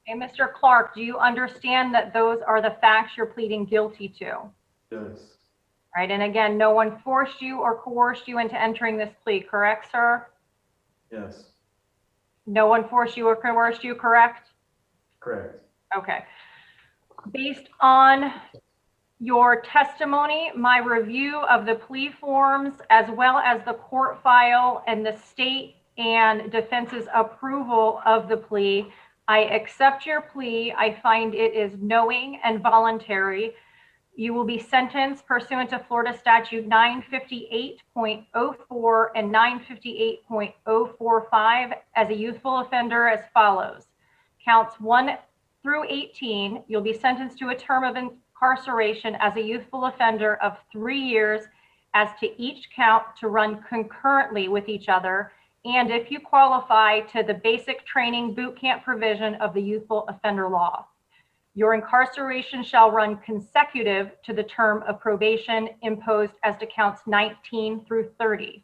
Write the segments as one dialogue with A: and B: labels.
A: Okay, Mr. Clark, do you understand that those are the facts you're pleading guilty to?
B: Yes.
A: Right, and again, no one forced you or coerced you into entering this plea, correct, sir?
B: Yes.
A: No one forced you or coerced you, correct?
B: Correct.
A: Okay. Based on your testimony, my review of the plea forms, as well as the court file and the state and defense's approval of the plea, I accept your plea. I find it is knowing and voluntary. You will be sentenced pursuant to Florida Statute 958.04 and 958.045 as a youthful offender as follows. Counts 1 through 18, you'll be sentenced to a term of incarceration as a youthful offender of 3 years as to each count to run concurrently with each other, and if you qualify, to the basic training boot camp provision of the youthful offender law. Your incarceration shall run consecutive to the term of probation imposed as to counts 19 through 30.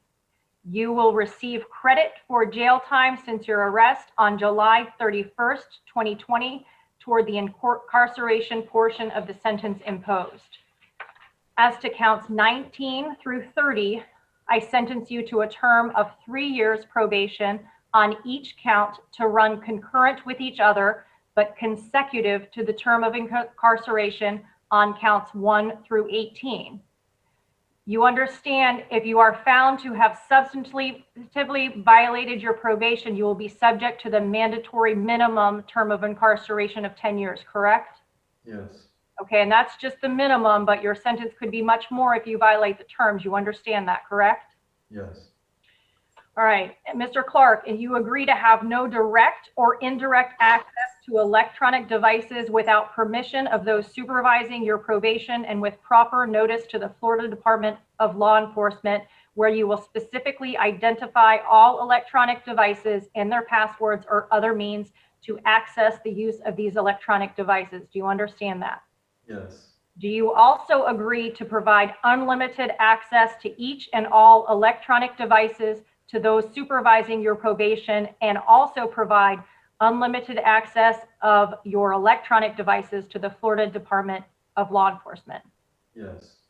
A: You will receive credit for jail time since your arrest on July 31st, 2020, toward the incarceration portion of the sentence imposed. As to counts 19 through 30, I sentence you to a term of 3 years probation on each count to run concurrent with each other, but consecutive to the term of incarceration on counts 1 through 18. You understand, if you are found to have substantively violated your probation, you will be subject to the mandatory minimum term of incarceration of 10 years, correct?
B: Yes.
A: Okay, and that's just the minimum, but your sentence could be much more if you violate the terms. You understand that, correct?
B: Yes.
A: All right, Mr. Clark, and you agree to have no direct or indirect access to electronic devices without permission of those supervising your probation and with proper notice to the Florida Department of Law Enforcement, where you will specifically identify all electronic devices and their passwords or other means to access the use of these electronic devices. Do you understand that?
B: Yes.
A: Do you also agree to provide unlimited access to each and all electronic devices to those supervising your probation, and also provide unlimited access of your electronic devices to the Florida Department of Law Enforcement?
B: Yes.